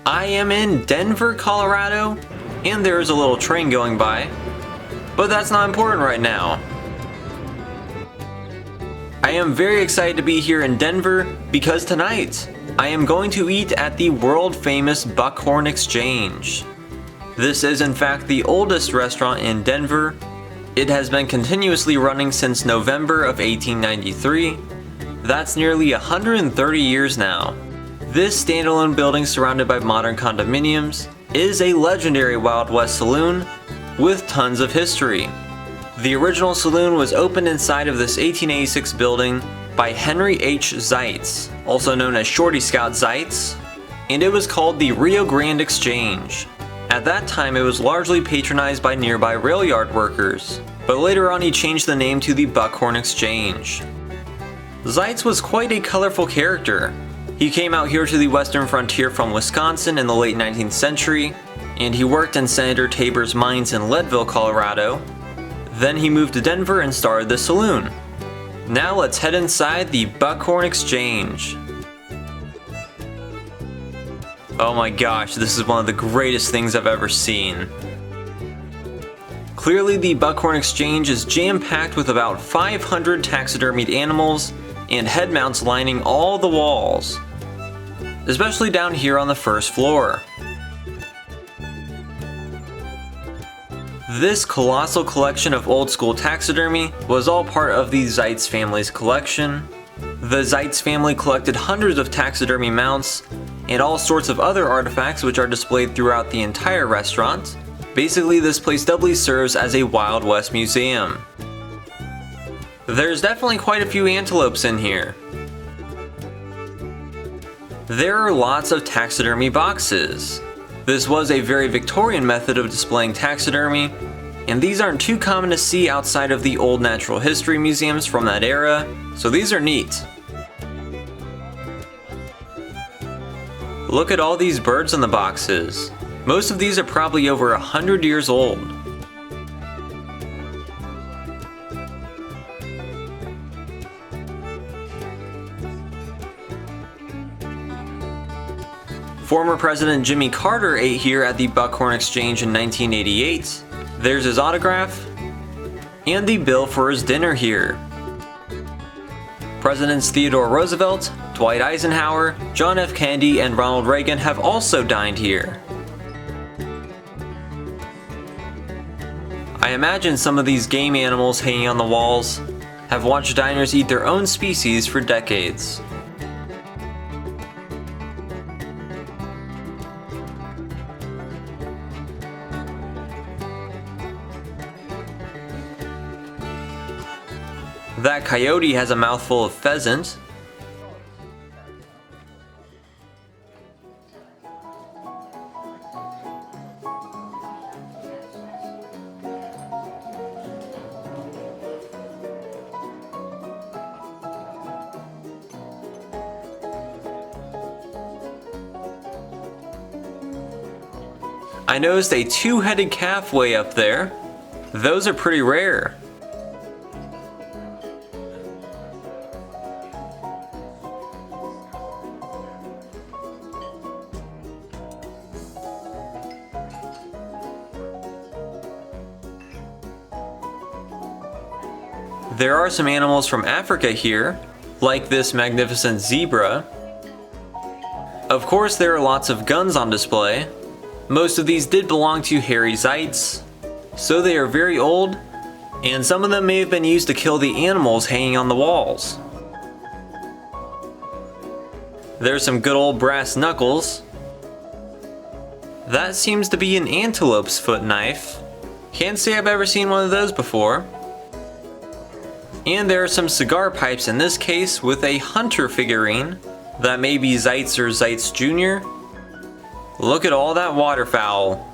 I am in Denver, Colorado, and there is a little train going by, but that's not important right now. I am very excited to be here in Denver because tonight I am going to eat at the world famous Buckhorn Exchange. This is in fact the oldest restaurant in Denver. It has been continuously running since November of 1893. That's nearly 130 years now. This standalone building surrounded by modern condominiums is a legendary Wild West saloon with tons of history. The original saloon was opened inside of this 1886 building by Henry H. Zeitz, also known as Shorty Scout Zeitz, and it was called the Rio Grande Exchange. At that time it was largely patronized by nearby rail yard workers, but later on he changed the name to the Buckhorn Exchange. Zeitz was quite a colorful character. He came out here to the western frontier from Wisconsin in the late 19th century, and he worked in Senator Tabor's mines in Leadville, Colorado. Then he moved to Denver and started the saloon. Now let's head inside the Buckhorn Exchange. Oh my gosh, this is one of the greatest things I've ever seen. Clearly the Buckhorn Exchange is jam-packed with about 500 taxidermied animals and head mounts lining all the walls, especially down here on the first floor. This colossal collection of old school taxidermy was all part of the Zeitz family's collection. The Zeitz family collected hundreds of taxidermy mounts and all sorts of other artifacts which are displayed throughout the entire restaurant. Basically, this place doubly serves as a Wild West museum. There's definitely quite a few antelopes in here. There are lots of taxidermy boxes. This was a very Victorian method of displaying taxidermy, and these aren't too common to see outside of the old natural history museums from that era, so these are neat. Look at all these birds in the boxes. Most of these are probably over 100 years old. Former President Jimmy Carter ate here at the Buckhorn Exchange in 1988. There's his autograph and the bill for his dinner here. Presidents Theodore Roosevelt, Dwight Eisenhower, John F. Kennedy, and Ronald Reagan have also dined here. I imagine some of these game animals hanging on the walls have watched diners eat their own species for decades. That coyote has a mouthful of pheasant. I noticed a two-headed calf way up there. Those are pretty rare. There are some animals from Africa here, like this magnificent zebra. Of course, there are lots of guns on display. Most of these did belong to Harry Zeitz, so they are very old, and some of them may have been used to kill the animals hanging on the walls. There's some good old brass knuckles. That seems to be an antelope's foot knife. Can't say I've ever seen one of those before. And there are some cigar pipes in this case with a hunter figurine. That may be Zeitz or Zeitz Jr. Look at all that waterfowl.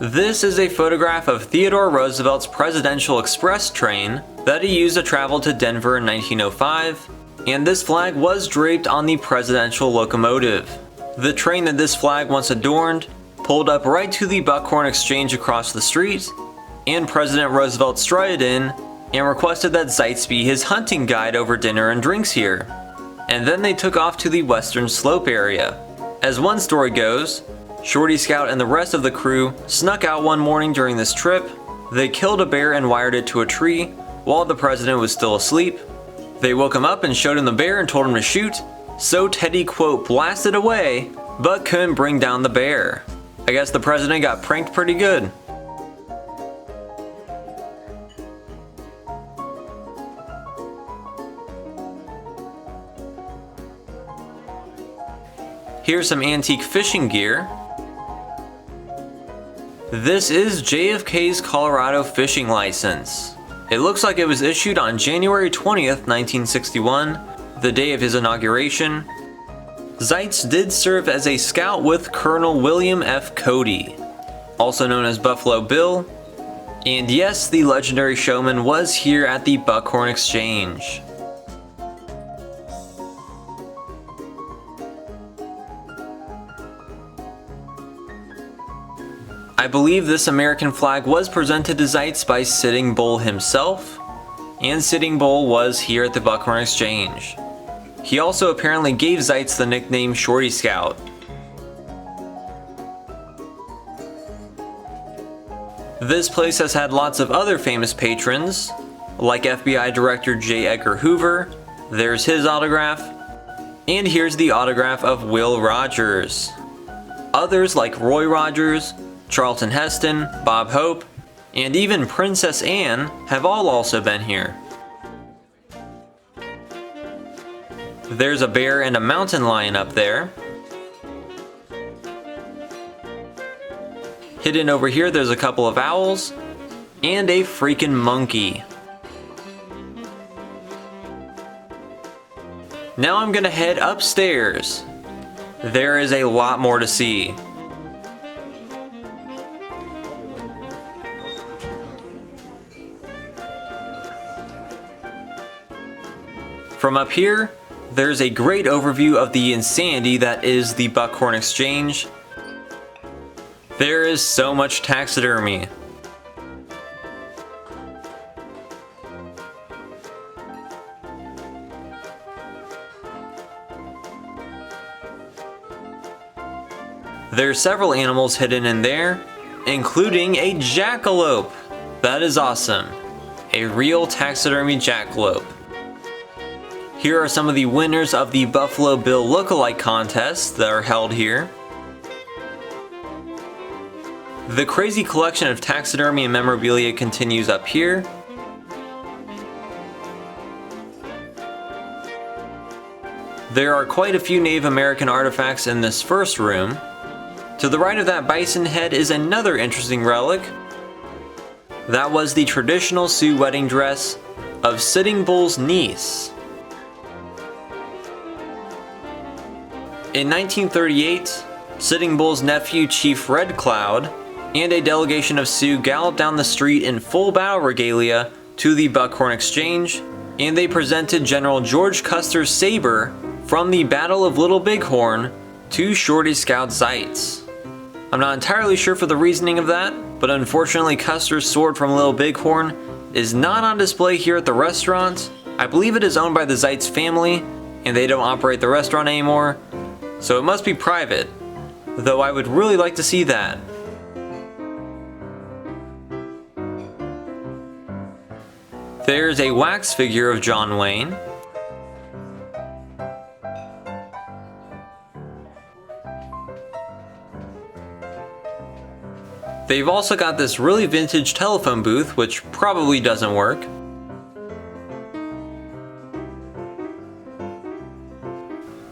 This is a photograph of Theodore Roosevelt's presidential express train that he used to travel to Denver in 1905, and this flag was draped on the presidential locomotive. The train that this flag once adorned pulled up right to the Buckhorn Exchange across the street, and President Roosevelt strutted in and requested that Zeitz be his hunting guide over dinner and drinks here. And then they took off to the western slope area. As one story goes, Shorty Scout and the rest of the crew snuck out one morning during this trip. They killed a bear and wired it to a tree while the president was still asleep. They woke him up and showed him the bear and told him to shoot, so Teddy quote blasted away, but couldn't bring down the bear. I guess the president got pranked pretty good. Here's some antique fishing gear. This is JFK's Colorado fishing license. It looks like it was issued on January 20th, 1961, the day of his inauguration. Zeitz did serve as a scout with Colonel William F. Cody, also known as Buffalo Bill. And yes, the legendary showman was here at the Buckhorn Exchange. I believe this American flag was presented to Zeitz by Sitting Bull himself, and Sitting Bull was here at the Buckhorn Exchange. He also apparently gave Zeitz the nickname Shorty Scout. This place has had lots of other famous patrons, like FBI Director J. Edgar Hoover. There's his autograph, and here's the autograph of Will Rogers. Others like Roy Rogers, Charlton Heston, Bob Hope, and even Princess Anne have all also been here. There's a bear and a mountain lion up there. Hidden over here there's a couple of owls, and a freaking monkey. Now I'm gonna head upstairs. There is a lot more to see. From up here, there's a great overview of the insanity that is the Buckhorn Exchange. There is so much taxidermy. There's several animals hidden in there, including a jackalope. That is awesome. A real taxidermy jackalope. Here are some of the winners of the Buffalo Bill lookalike contests that are held here. The crazy collection of taxidermy and memorabilia continues up here. There are quite a few Native American artifacts in this first room. To the right of that bison head is another interesting relic. That was the traditional Sioux wedding dress of Sitting Bull's niece. In 1938, Sitting Bull's nephew Chief Red Cloud and a delegation of Sioux galloped down the street in full battle regalia to the Buckhorn Exchange, and they presented General George Custer's saber from the Battle of Little Bighorn to Shorty Scout Zeitz. I'm not entirely sure for the reasoning of that, but unfortunately Custer's sword from Little Bighorn is not on display here at the restaurant. I believe it is owned by the Zeitz family, and they don't operate the restaurant anymore, so it must be private, though I would really like to see that. There's a wax figure of John Wayne. They've also got this really vintage telephone booth, which probably doesn't work.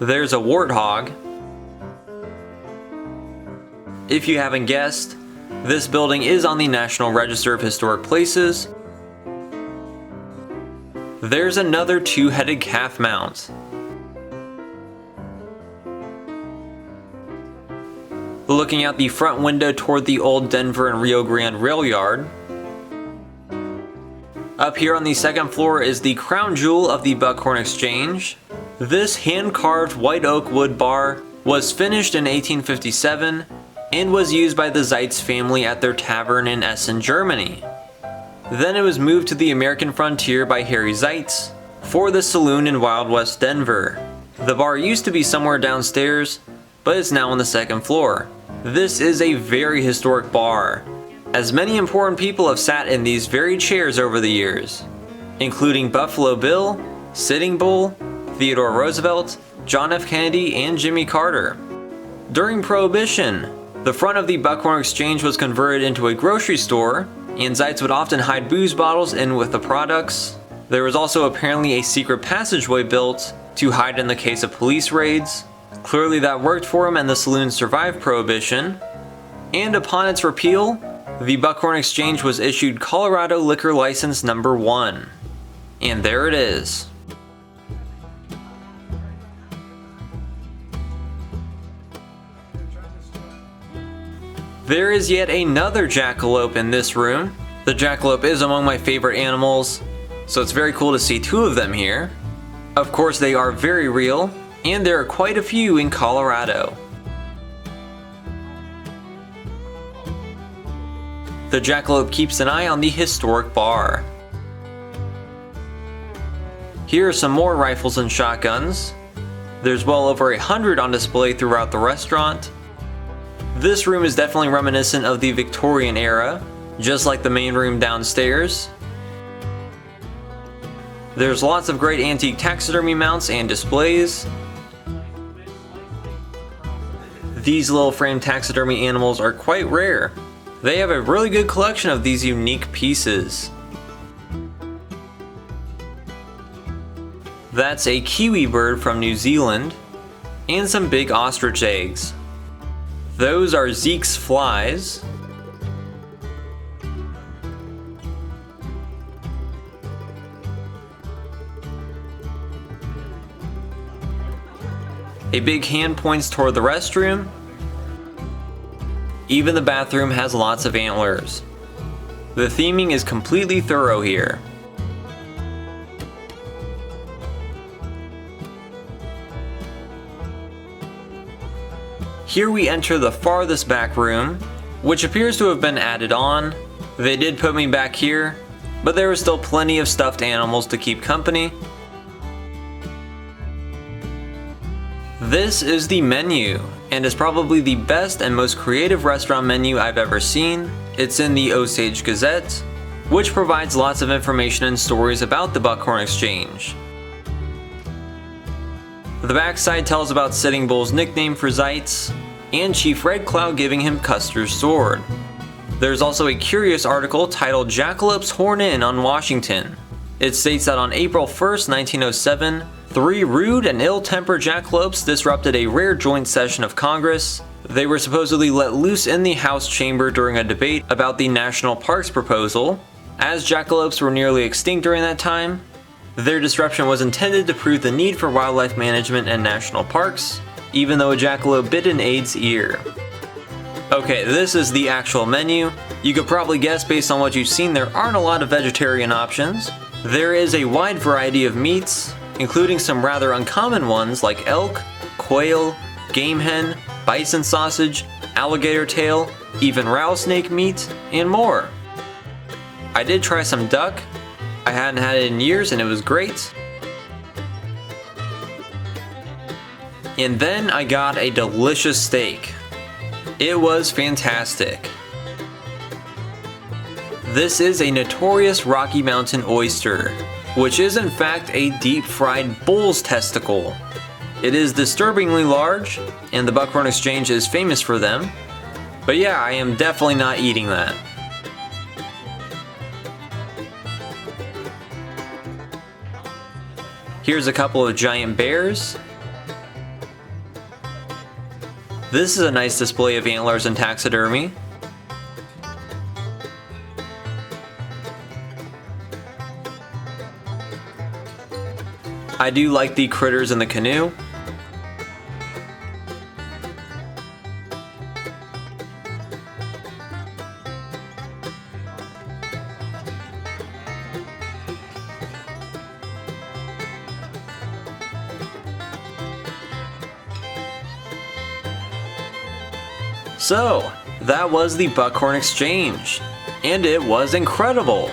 There's a warthog. If you haven't guessed, this building is on the National Register of Historic Places. There's another two-headed calf mount. looking out the front window toward the old Denver and Rio Grande rail yard. Up here on the second floor is the crown jewel of the Buckhorn Exchange. This hand-carved white oak wood bar was finished in 1857 and was used by the Zeitz family at their tavern in Essen, Germany. Then it was moved to the American frontier by Harry Zeitz for the saloon in Wild West Denver. The bar used to be somewhere downstairs, but it's now on the second floor. This is a very historic bar, as many important people have sat in these very chairs over the years, including Buffalo Bill, Sitting Bull, Theodore Roosevelt, John F. Kennedy, and Jimmy Carter. During Prohibition, the front of the Buckhorn Exchange was converted into a grocery store, and Zeitz would often hide booze bottles in with the products. There was also apparently a secret passageway built to hide in the case of police raids. Clearly that worked for him, and the saloon survived Prohibition. And upon its repeal, the Buckhorn Exchange was issued Colorado Liquor License Number 1. And there it is. There is yet another jackalope in this room. The jackalope is among my favorite animals, so it's very cool to see two of them here. Of course, they are very real, and there are quite a few in Colorado. The jackalope keeps an eye on the historic bar. Here are some more rifles and shotguns. There's well over 100 on display throughout the restaurant. This room is definitely reminiscent of the Victorian era, just like the main room downstairs. There's lots of great antique taxidermy mounts and displays. These little frame taxidermy animals are quite rare. They have a really good collection of these unique pieces. That's a kiwi bird from New Zealand, and some big ostrich eggs. Those are Zeke's flies. A big hand points toward the restroom. Even the bathroom has lots of antlers. The theming is completely thorough here. Here we enter the farthest back room, which appears to have been added on. They did put me back here, but there was still plenty of stuffed animals to keep company. This is the menu, and is probably the best and most creative restaurant menu I've ever seen. It's in the Osage Gazette, which provides lots of information and stories about the Buckhorn Exchange. The backside tells about Sitting Bull's nickname for Zeitz, and Chief Red Cloud giving him Custer's sword. There's also a curious article titled "Jackalopes Horn In on Washington." It states that on April 1st, 1907, 3 rude and ill-tempered jackalopes disrupted a rare joint session of Congress. They were supposedly let loose in the House chamber during a debate about the National Parks proposal. As jackalopes were nearly extinct during that time, their disruption was intended to prove the need for wildlife management and national parks, even though a jackalope bit an aide's ear. Okay, this is the actual menu. You could probably guess based on what you've seen there aren't a lot of vegetarian options. There is a wide variety of meats, including some rather uncommon ones like elk, quail, game hen, bison sausage, alligator tail, even rattlesnake meat, and more. I did try some duck. I hadn't had it in years and it was great. And then I got a delicious steak. It was fantastic. This is a notorious Rocky Mountain oyster, which is in fact a deep-fried bull's testicle. It is disturbingly large, and the Buckhorn Exchange is famous for them. But yeah, I am definitely not eating that. Here's a couple of giant bears. This is a nice display of antlers and taxidermy. I do like the critters in the canoe. So, that was the Buckhorn Exchange, and it was incredible.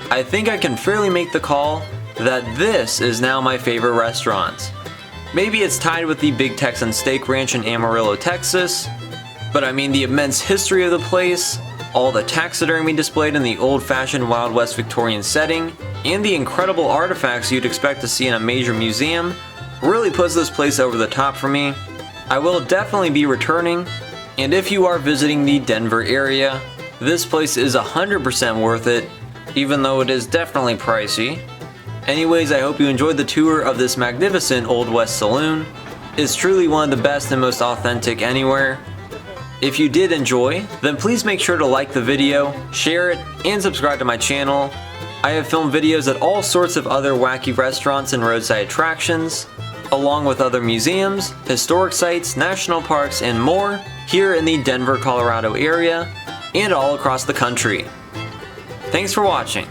I think I can fairly make the call that this is now my favorite restaurant. Maybe it's tied with the Big Texan Steak Ranch in Amarillo, Texas, but I mean the immense history of the place, all the taxidermy displayed in the old-fashioned Wild West Victorian setting, and the incredible artifacts you'd expect to see in a major museum really puts this place over the top for me. I will definitely be returning, and if you are visiting the Denver area, this place is 100% worth it, even though it is definitely pricey. Anyways, I hope you enjoyed the tour of this magnificent Old West saloon. It's truly one of the best and most authentic anywhere. If you did enjoy, then please make sure to like the video, share it, and subscribe to my channel. I have filmed videos at all sorts of other wacky restaurants and roadside attractions, along with other museums, historic sites, national parks, and more here in the Denver, Colorado area, and all across the country. Thanks for watching.